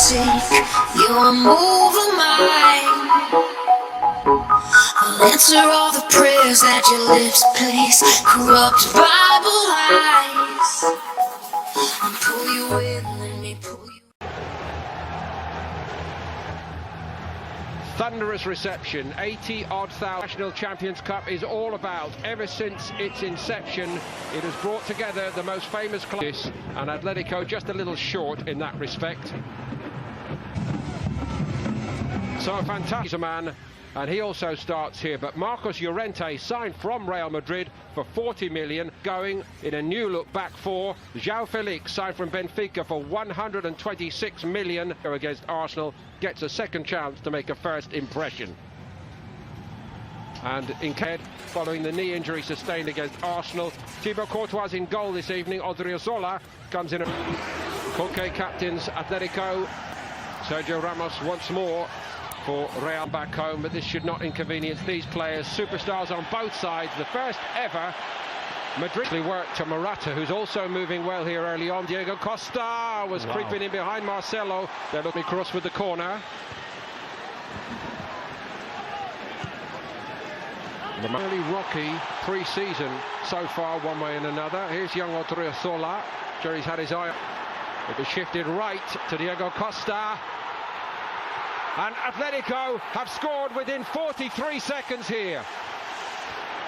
take. You are moving mine. I'll answer all the prayers that your lips place. Corrupt Bible lies. And pull you in, let me pull you. Thunderous reception, 80-odd thousand. National Champions Cup is all about. Ever since its inception, it has brought together the most famous clubs, and Atletico just a little short in that respect. So a fantastic man, and he also starts here. But Marcos Llorente signed from Real Madrid for 40 million, going in a new look back four. João Felix signed from Benfica for 126 million against Arsenal, gets a second chance to make a first impression. And in head, following the knee injury sustained against Arsenal, Thibaut Courtois in goal this evening. Odriozola comes in. Koke captains Atletico. Sergio Ramos once more for Real back home, but this should not inconvenience these players. Superstars on both sides. The first ever Madrid work to Morata, who's also moving well here early on. Diego Costa was creeping in behind Marcelo. They're looking across with the corner. The really rocky pre-season so far, one way and another. Here's young Odriozola. Sure, he's had his eye. It was shifted right to Diego Costa. And Atletico have scored within 43 seconds here.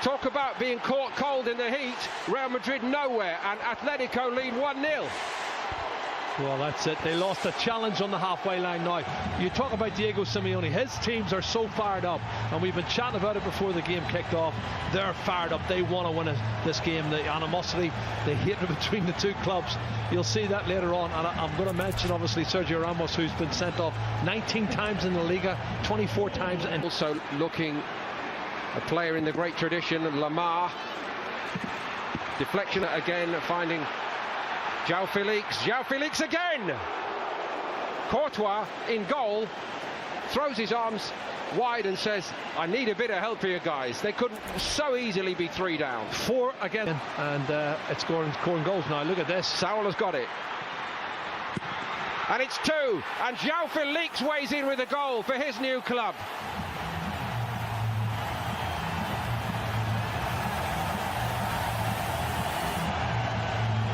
Talk about being caught cold in the heat. Real Madrid nowhere, and Atletico lead 1-0. Well, that's it. They lost a challenge on the halfway line now. You talk about Diego Simeone. His teams are so fired up, and we've been chatting about it before the game kicked off. They're fired up. They want to win this game. The animosity, the hatred between the two clubs. You'll see that later on. And I'm going to mention, obviously, Sergio Ramos, who's been sent off 19 times in the Liga, 24 times. And also looking a player in the great tradition of Lamar. Deflection again, finding João Felix. João Felix again! Courtois in goal, throws his arms wide and says, I need a bit of help here, guys. They couldn't so easily be 3 down. 4 again. And it's scoring goals now. Look at this. Saul has got it. And it's 2. And João Felix weighs in with a goal for his new club.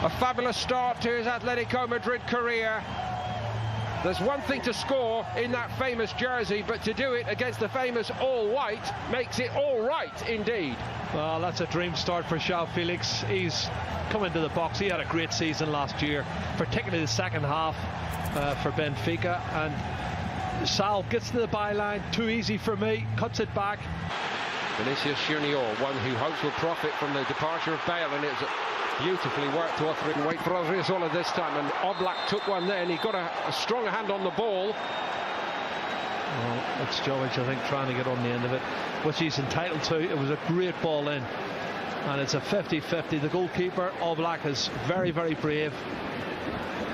A fabulous start to his Atletico Madrid career. There's one thing to score in that famous jersey, but to do it against the famous all-white makes it all right indeed. Well, that's a dream start for João Felix. He's come into the box. He had a great season last year, particularly the second half for Benfica. And Sal gets to the byline, too easy for me, cuts it back. Vinicius Junior, one who hopes will profit from the departure of Bale, and it's beautifully worked to offer it and wait for Odriozola this time, and Oblak took one there, and he got a strong hand on the ball. Well, it's Jovic, I think, trying to get on the end of it, which he's entitled to. It was a great ball in, and it's a 50-50. The goalkeeper, Oblak, is very, very brave.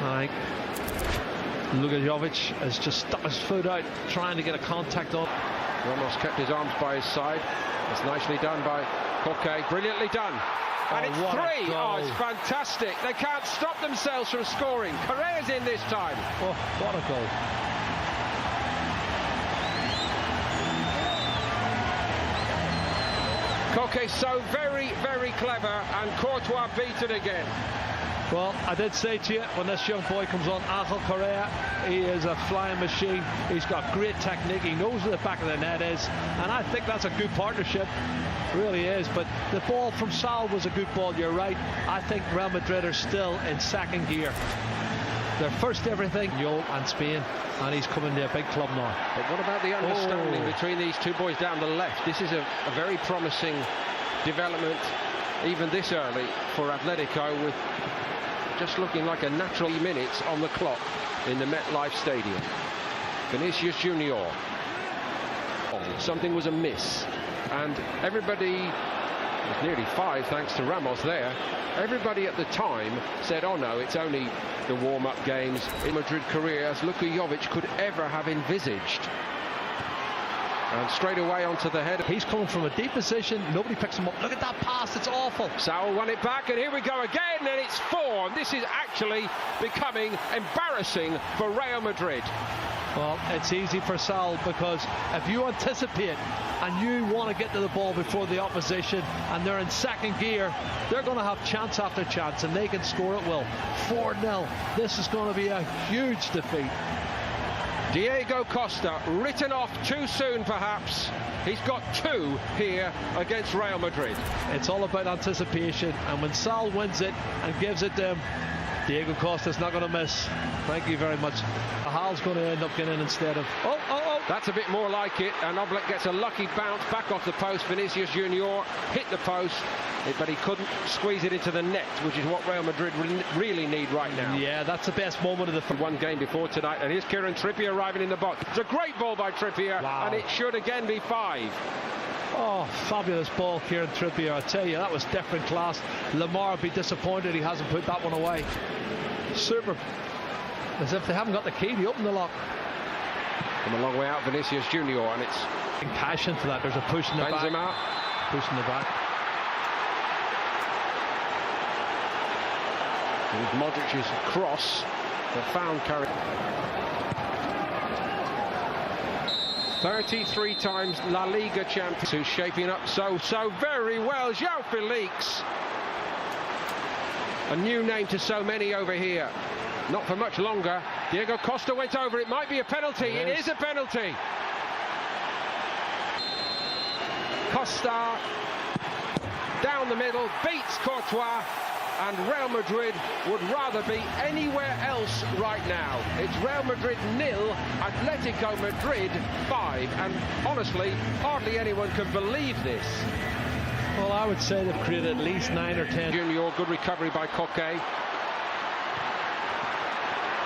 I think Luka Jovic has just stuck his foot out, trying to get a contact on. Ramos kept his arms by his side. It's nicely done by Koke, brilliantly done. And it's 3. Oh, it's fantastic. They can't stop themselves from scoring. Correa's in this time. Oh, what a goal. Koke so very, very clever, and Courtois beat it again. Well, I did say to you, when this young boy comes on, Angel Correa, he is a flying machine. He's got great technique. He knows where the back of the net is, and I think that's a good partnership. Really is. But the ball from Sal was a good ball. You're right. I think Real Madrid are still in second gear. They're first everything, Yol and Spain, and he's coming to a big club now. But what about the understanding between these two boys down the left? This is a very promising development, even this early, for Atletico, with just looking like a natural minutes on the clock in the MetLife Stadium. Vinicius Junior. Something was amiss, and everybody, it was nearly 5 thanks to Ramos there, everybody at the time said, oh no, it's only the warm-up games in Madrid career, as Luka Jovic could ever have envisaged. And straight away onto the head. He's coming from a deep position. Nobody picks him up. Look at that pass. It's awful. Saul won it back, and here we go again, and it's 4. And this is actually becoming embarrassing for Real Madrid. Well, it's easy for Saul, because if you anticipate and you want to get to the ball before the opposition and they're in second gear, they're going to have chance after chance, and they can score at will. 4-0. This is going to be a huge defeat. Diego Costa, written off too soon perhaps. He's got 2 here against Real Madrid. It's all about anticipation, and when Saul wins it and gives it to him, Diego Costa's not going to miss. Thank you very much. Hal's going to end up getting in instead of... Oh. That's a bit more like it, and Oblak gets a lucky bounce back off the post. Vinicius Junior hit the post, but he couldn't squeeze it into the net, which is what Real Madrid really need right now. Yeah, that's the best moment of the... One game before tonight, and here's Kieran Trippier arriving in the box. It's a great ball by Trippier, wow. And it should again be 5. Oh, fabulous ball, Kieran Trippier. I tell you, that was different class. Lamar would be disappointed he hasn't put that one away. Super. As if they haven't got the key to open the lock. From a long way out, Vinicius Junior, and it's... passion for that. There's a push in the back. Benzema. Push in the back. With Modric's cross, the found carry. 33 times La Liga champion, who's shaping up so very well. João Felix, a new name to so many over here. Not for much longer. Diego Costa went over. It might be a penalty. It is a penalty. Costa down the middle, beats Courtois, and Real Madrid would rather be anywhere else right now. It's Real Madrid 0, Atletico Madrid 5, and honestly, hardly anyone can believe this. Well, I would say they've created at least 9 or 10. Junior, good recovery by Koke.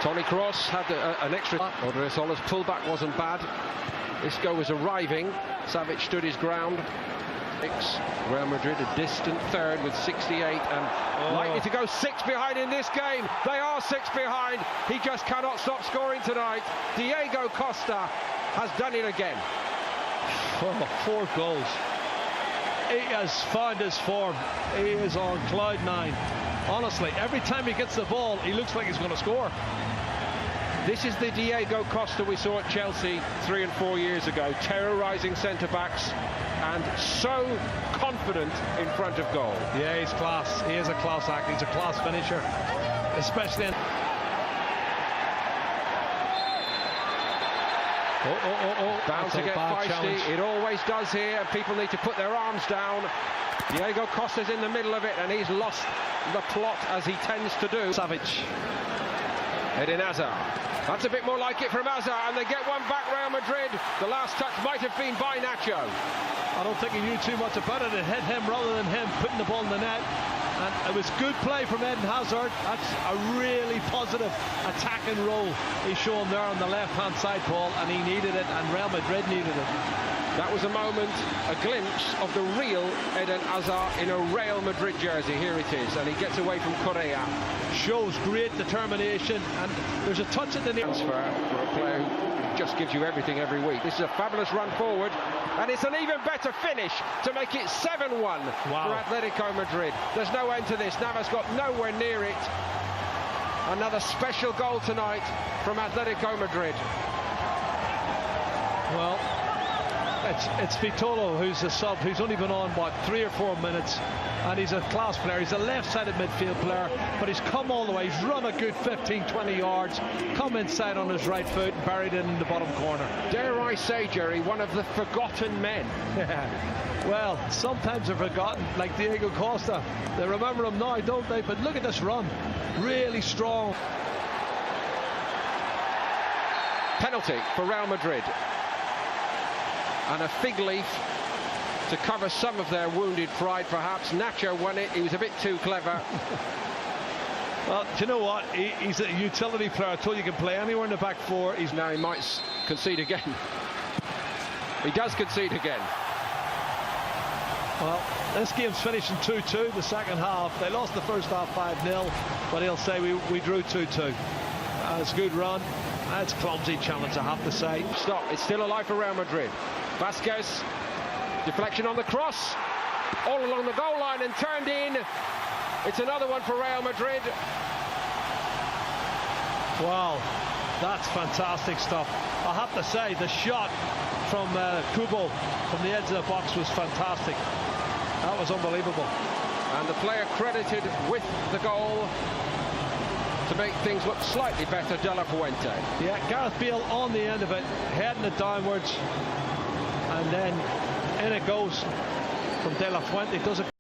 Toni Kroos had an extra. Odriosola's pullback wasn't bad. Isco was arriving. Savic stood his ground. Real Madrid a distant third with 68 and likely to go 6 behind in this game. They are 6 behind. He just cannot stop scoring tonight. Diego Costa has done it again. 4 goals. He has found his form. He is on cloud 9. Honestly, every time he gets the ball, he looks like he's going to score. This is the Diego Costa we saw at Chelsea 3 and 4 years ago, terrorising centre-backs and so confident in front of goal. Yeah, he's class. He is a class act. He's a class finisher, especially in... Bound to get feisty. Challenge. It always does here. People need to put their arms down. Diego Costa's in the middle of it, and he's lost the plot as he tends to do. Savic. Eden Hazard. That's a bit more like it from Hazard, and they get one back. Real Madrid. The last touch might have been by Nacho. I don't think he knew too much about it. It hit him rather than him putting the ball in the net. And it was good play from Eden Hazard. That's a really positive attacking role he's shown there on the left-hand side, Paul, and he needed it, and Real Madrid needed it. That was a moment, a glimpse of the real Eden Hazard in a Real Madrid jersey. Here it is, and he gets away from Correa. Shows great determination, and there's a touch at the transfer for a player who just gives you everything every week. This is a fabulous run forward, and it's an even better finish to make it 7-1 for Atletico Madrid. There's no end to this. Navas got nowhere near it. Another special goal tonight from Atletico Madrid. Well, it's Vitolo who's a sub, who's only been on, 3 or 4 minutes, and he's a class player. He's a left-sided midfield player, but he's come all the way. He's run a good 15-20 yards, come inside on his right foot and buried it in the bottom corner. Dare I say, Jerry, one of the forgotten men. Well, sometimes they're forgotten, like Diego Costa. They remember him now, don't they? But look at this run. Really strong. Penalty for Real Madrid. And a fig leaf to cover some of their wounded pride, perhaps. Nacho won it. He was a bit too clever. Well, do you know what? He's a utility player. I told you, he can play anywhere in the back 4. Now he might concede again. He does concede again. Well, this game's finishing 2-2 the second half. They lost the first half 5-0, but he'll say we drew 2-2. It's a good run. That's a clumsy challenge, I have to say. Stop. It's still alive for Real Madrid. Vasquez, deflection on the cross, all along the goal line and turned in. It's another one for Real Madrid. Wow, that's fantastic stuff. I have to say, the shot from Kubo from the edge of the box was fantastic. That was unbelievable. And the player credited with the goal to make things look slightly better, De La Fuente. Yeah, Gareth Bale on the end of it, heading it downwards, and then in it goes from De La Fuente. Does it?